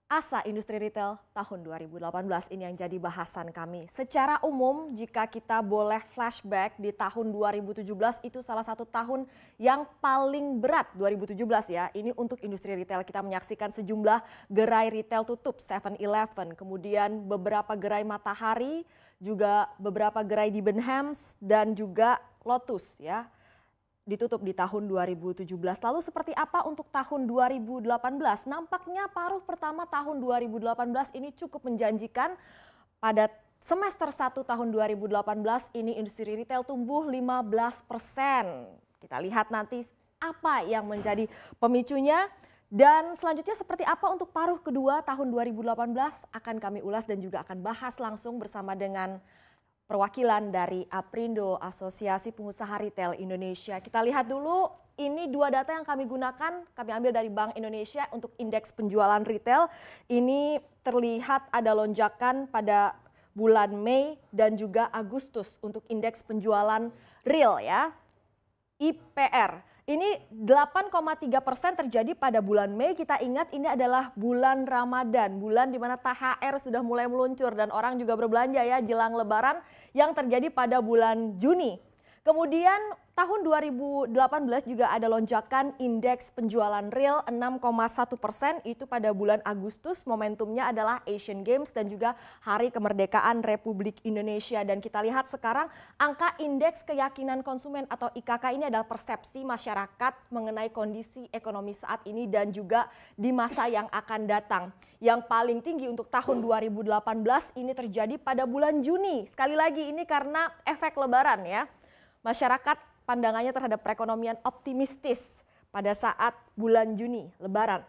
Asa industri retail tahun 2018 ini yang jadi bahasan kami. Secara umum jika kita boleh flashback di tahun 2017 itu salah satu tahun yang paling berat 2017 ya. Ini untuk industri retail kita menyaksikan sejumlah gerai retail tutup 7-Eleven, kemudian beberapa gerai Matahari, juga beberapa gerai di Debenhams dan juga Lotus ya, ditutup di tahun 2017. Lalu seperti apa untuk tahun 2018? Nampaknya paruh pertama tahun 2018 ini cukup menjanjikan. Pada semester 1 tahun 2018 ini industri retail tumbuh 15%. Kita lihat nanti apa yang menjadi pemicunya. Dan selanjutnya seperti apa untuk paruh kedua tahun 2018 akan kami ulas dan juga akan bahas langsung bersama dengan perwakilan dari Aprindo, Asosiasi Pengusaha Retail Indonesia. Kita lihat dulu, ini dua data yang kami gunakan, kami ambil dari Bank Indonesia untuk indeks penjualan retail. Ini terlihat ada lonjakan pada bulan Mei dan juga Agustus untuk indeks penjualan real ya, IPR. Ini 8,3% terjadi pada bulan Mei. Kita ingat ini adalah bulan Ramadan, bulan di mana THR sudah mulai meluncur dan orang juga berbelanja ya jelang Lebaran yang terjadi pada bulan Juni. Kemudian tahun 2018 juga ada lonjakan indeks penjualan real 6,1%, itu pada bulan Agustus. Momentumnya adalah Asian Games dan juga Hari Kemerdekaan Republik Indonesia. Dan kita lihat sekarang angka indeks keyakinan konsumen atau IKK ini adalah persepsi masyarakat mengenai kondisi ekonomi saat ini dan juga di masa yang akan datang. Yang paling tinggi untuk tahun 2018 ini terjadi pada bulan Juni. Sekali lagi ini karena efek Lebaran ya. Masyarakat pandangannya terhadap perekonomian optimistis pada saat bulan Juni, Lebaran.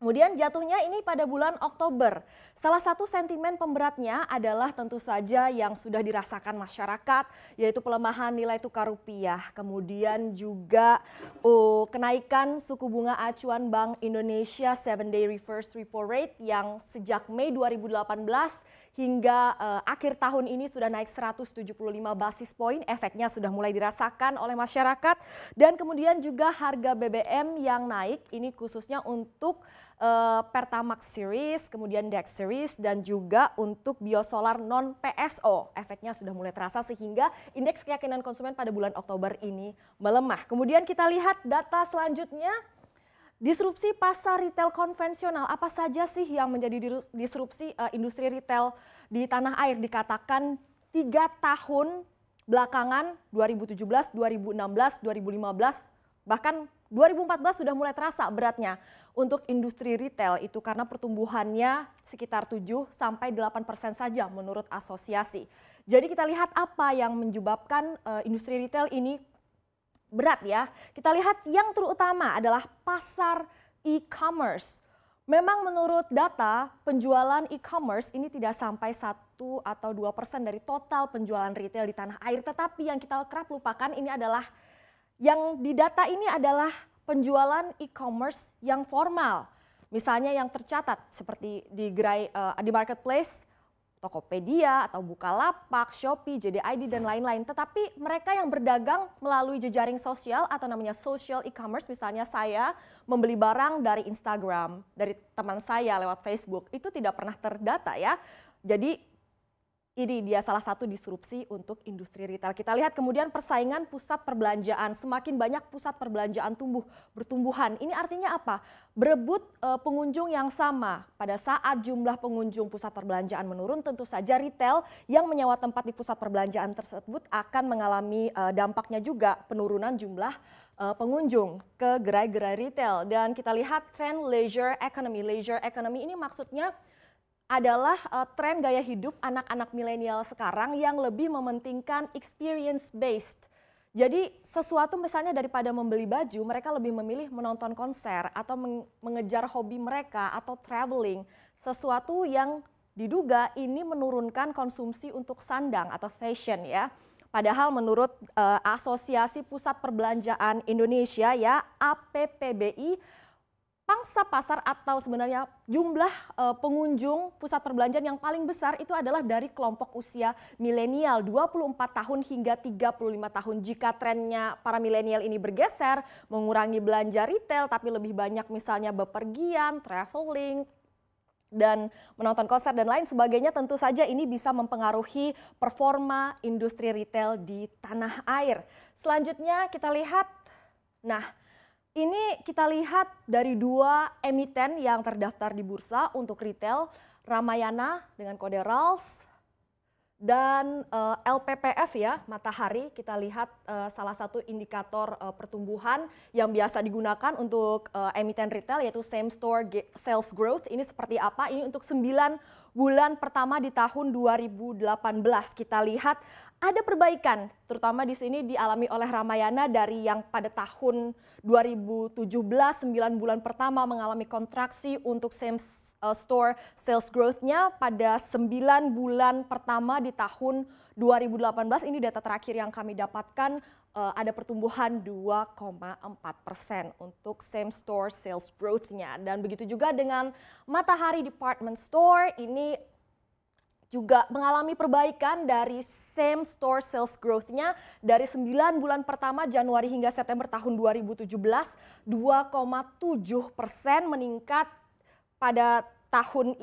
Kemudian jatuhnya ini pada bulan Oktober. Salah satu sentimen pemberatnya adalah tentu saja yang sudah dirasakan masyarakat, yaitu pelemahan nilai tukar rupiah. Kemudian juga kenaikan suku bunga acuan Bank Indonesia 7-day reverse repo rate yang sejak Mei 2018 hingga akhir tahun ini sudah naik 175 basis poin, efeknya sudah mulai dirasakan oleh masyarakat. Dan kemudian juga harga BBM yang naik, ini khususnya untuk Pertamax Series, kemudian Dex Series, dan juga untuk biosolar non-PSO. Efeknya sudah mulai terasa sehingga indeks keyakinan konsumen pada bulan Oktober ini melemah. Kemudian kita lihat data selanjutnya. Disrupsi pasar retail konvensional, apa saja sih yang menjadi disrupsi industri retail di tanah air? Dikatakan 3 tahun belakangan 2017, 2016, 2015, bahkan 2014 sudah mulai terasa beratnya untuk industri retail itu karena pertumbuhannya sekitar 7-8% saja menurut asosiasi. Jadi kita lihat apa yang menyebabkan industri retail ini berat ya. Kita lihat yang terutama adalah pasar e-commerce. Memang menurut data penjualan e-commerce ini tidak sampai 1 atau 2% dari total penjualan retail di tanah air. Tetapi yang kita kerap lupakan ini adalah, yang di data ini adalah penjualan e-commerce yang formal. Misalnya yang tercatat seperti di marketplace, Tokopedia atau Bukalapak, Shopee, JDID dan lain-lain. Tetapi mereka yang berdagang melalui jejaring sosial atau namanya social e-commerce, misalnya saya membeli barang dari Instagram, dari teman saya lewat Facebook, itu tidak pernah terdata ya. Jadi ini dia salah satu disrupsi untuk industri retail. Kita lihat kemudian persaingan pusat perbelanjaan. Semakin banyak pusat perbelanjaan bertumbuhan. Ini artinya apa? Berebut pengunjung yang sama. Pada saat jumlah pengunjung pusat perbelanjaan menurun, tentu saja retail yang menyewa tempat di pusat perbelanjaan tersebut akan mengalami dampaknya juga penurunan jumlah pengunjung ke gerai-gerai retail. Dan kita lihat tren leisure economy. Leisure economy ini maksudnya adalah tren gaya hidup anak-anak milenial sekarang yang lebih mementingkan experience based. Jadi sesuatu misalnya daripada membeli baju, mereka lebih memilih menonton konser atau mengejar hobi mereka atau traveling. Sesuatu yang diduga ini menurunkan konsumsi untuk sandang atau fashion ya. Padahal menurut Asosiasi Pusat Perbelanjaan Indonesia ya, APPBI, pangsa pasar atau sebenarnya jumlah pengunjung pusat perbelanjaan yang paling besar itu adalah dari kelompok usia milenial 24 tahun hingga 35 tahun. Jika trennya para milenial ini bergeser, mengurangi belanja retail tapi lebih banyak misalnya bepergian, traveling, dan menonton konser dan lain sebagainya, tentu saja ini bisa mempengaruhi performa industri retail di tanah air. Selanjutnya kita lihat, nah ini kita lihat dari dua emiten yang terdaftar di bursa untuk retail, Ramayana dengan kode RALS, dan LPPF ya, Matahari. Kita lihat salah satu indikator pertumbuhan yang biasa digunakan untuk emiten retail, yaitu same store sales growth. Ini seperti apa? Ini untuk 9 bulan pertama di tahun 2018. Kita lihat ada perbaikan, terutama di sini dialami oleh Ramayana dari yang pada tahun 2017 9 bulan pertama mengalami kontraksi untuk same store sales growth-nya. Pada 9 bulan pertama di tahun 2018, ini data terakhir yang kami dapatkan, ada pertumbuhan 2,4% untuk same store sales growth-nya. Dan begitu juga dengan Matahari Department Store, ini juga mengalami perbaikan dari same store sales growth-nya dari 9 bulan pertama Januari hingga September tahun 2017, 2,7% meningkat pada tahun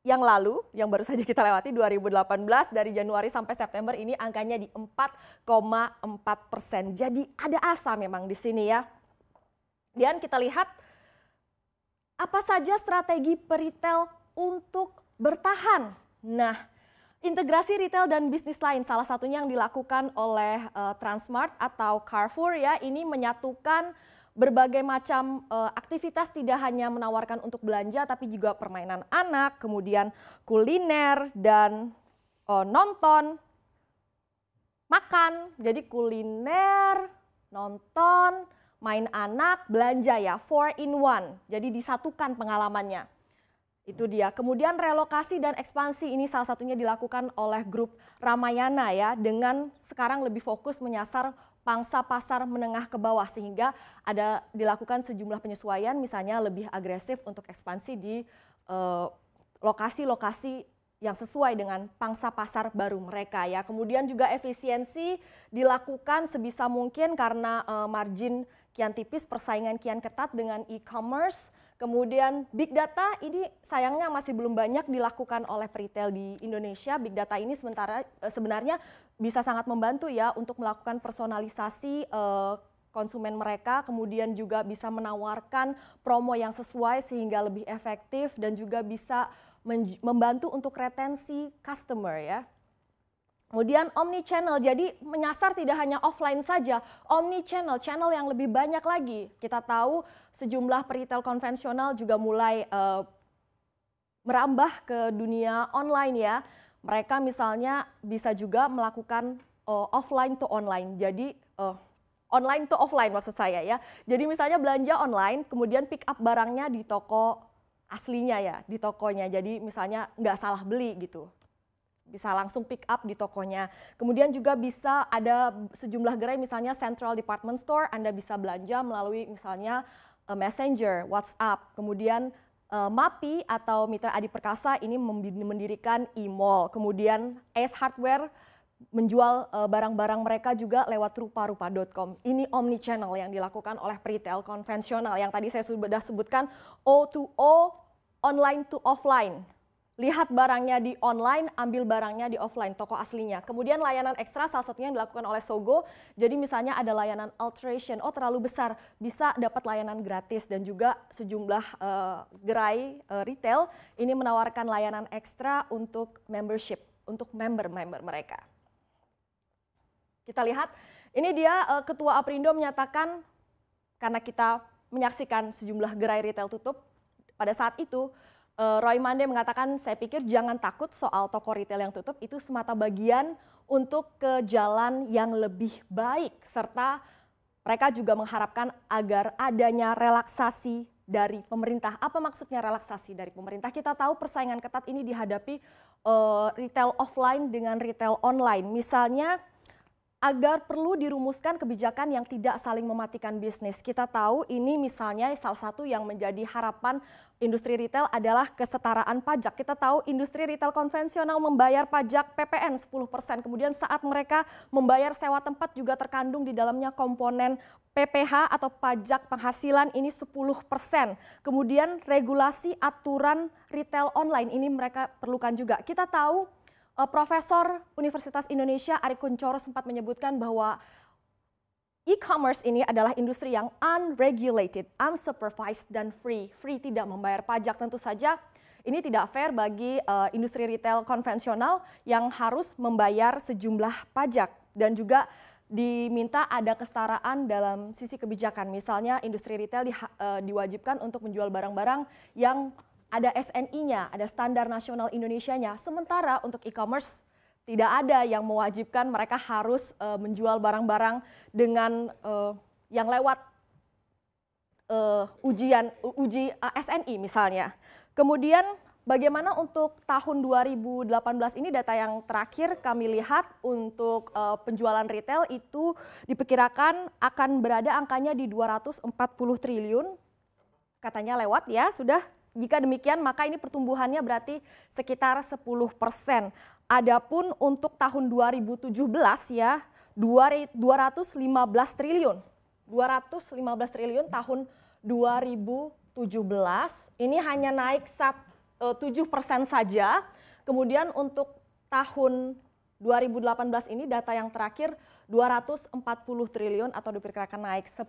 yang lalu, yang baru saja kita lewati 2018, dari Januari sampai September ini angkanya di 4,4%. Jadi ada asa memang di sini ya. Dan kita lihat apa saja strategi peritel untuk bertahan. Nah, integrasi retail dan bisnis lain salah satunya yang dilakukan oleh Transmart atau Carrefour ya, ini menyatukan berbagai macam aktivitas, tidak hanya menawarkan untuk belanja tapi juga permainan anak, kemudian kuliner dan nonton, makan. Jadi kuliner, nonton, main anak, belanja ya, 4 in 1. Jadi disatukan pengalamannya. Itu dia. Kemudian relokasi dan ekspansi ini salah satunya dilakukan oleh grup Ramayana ya, dengan sekarang lebih fokus menyasar pangsa pasar menengah ke bawah, sehingga ada dilakukan sejumlah penyesuaian, misalnya lebih agresif untuk ekspansi di lokasi-lokasi yang sesuai dengan pangsa pasar baru mereka ya. Kemudian juga efisiensi dilakukan sebisa mungkin karena margin kian tipis, persaingan kian ketat dengan e-commerce. Kemudian big data ini sayangnya masih belum banyak dilakukan oleh peritel di Indonesia. Big data ini sebenarnya bisa sangat membantu ya untuk melakukan personalisasi konsumen mereka, kemudian juga bisa menawarkan promo yang sesuai sehingga lebih efektif dan juga bisa membantu untuk retensi customer ya. Kemudian omni-channel, jadi menyasar tidak hanya offline saja, omni-channel, channel yang lebih banyak lagi. Kita tahu sejumlah peritel konvensional juga mulai merambah ke dunia online ya. Mereka misalnya bisa juga melakukan offline to online, jadi online to offline maksud saya ya. Jadi misalnya belanja online, kemudian pick up barangnya di toko aslinya ya, di tokonya. Jadi misalnya nggak salah beli gitu. Bisa langsung pick up di tokonya. Kemudian juga bisa ada sejumlah gerai, misalnya Central Department Store, Anda bisa belanja melalui misalnya Messenger, WhatsApp. Kemudian MAPI atau Mitra Adi Perkasa ini mendirikan e-mall. Kemudian Ace Hardware menjual barang-barang mereka juga lewat rupa-rupa.com. Ini omni-channel yang dilakukan oleh peritel konvensional yang tadi saya sudah sebutkan, O2O, online to offline. Lihat barangnya di online, ambil barangnya di offline, toko aslinya. Kemudian layanan ekstra salah satunya yang dilakukan oleh Sogo. Jadi misalnya ada layanan alteration, terlalu besar, bisa dapat layanan gratis. Dan juga sejumlah gerai retail ini menawarkan layanan ekstra untuk membership, untuk member-member mereka. Kita lihat, ini dia Ketua Aprindo menyatakan karena kita menyaksikan sejumlah gerai retail tutup, pada saat itu Roy Mande mengatakan, saya pikir jangan takut soal toko retail yang tutup, itu semata bagian untuk ke jalan yang lebih baik. Serta mereka juga mengharapkan agar adanya relaksasi dari pemerintah. Apa maksudnya relaksasi dari pemerintah? Kita tahu persaingan ketat ini dihadapi retail offline dengan retail online. Misalnya agar perlu dirumuskan kebijakan yang tidak saling mematikan bisnis. Kita tahu ini misalnya salah satu yang menjadi harapan industri retail adalah kesetaraan pajak. Kita tahu industri retail konvensional membayar pajak PPN 10%. Kemudian saat mereka membayar sewa tempat juga terkandung di dalamnya komponen PPH atau pajak penghasilan ini 10%. Kemudian regulasi aturan retail online ini mereka perlukan juga. Kita tahu Profesor Universitas Indonesia Ari Kunchoro sempat menyebutkan bahwa e-commerce ini adalah industri yang unregulated, unsupervised, dan free. Free, tidak membayar pajak. Tentu saja ini tidak fair bagi industri retail konvensional yang harus membayar sejumlah pajak. Dan juga diminta ada kesetaraan dalam sisi kebijakan. Misalnya industri retail diwajibkan untuk menjual barang-barang yang ada SNI-nya, ada standar nasional Indonesia-nya. Sementara untuk e-commerce tidak ada yang mewajibkan mereka harus menjual barang-barang dengan yang lewat uji SNI misalnya. Kemudian bagaimana untuk tahun 2018 ini data yang terakhir kami lihat untuk penjualan retail itu diperkirakan akan berada angkanya di 240 triliun. Katanya lewat ya, sudah. Jika demikian maka ini pertumbuhannya berarti sekitar 10%. Adapun untuk tahun 2017 ya 215 triliun. 215 triliun tahun 2017 ini hanya naik 7% saja. Kemudian untuk tahun 2018 ini data yang terakhir 240 triliun atau diperkirakan naik 10%.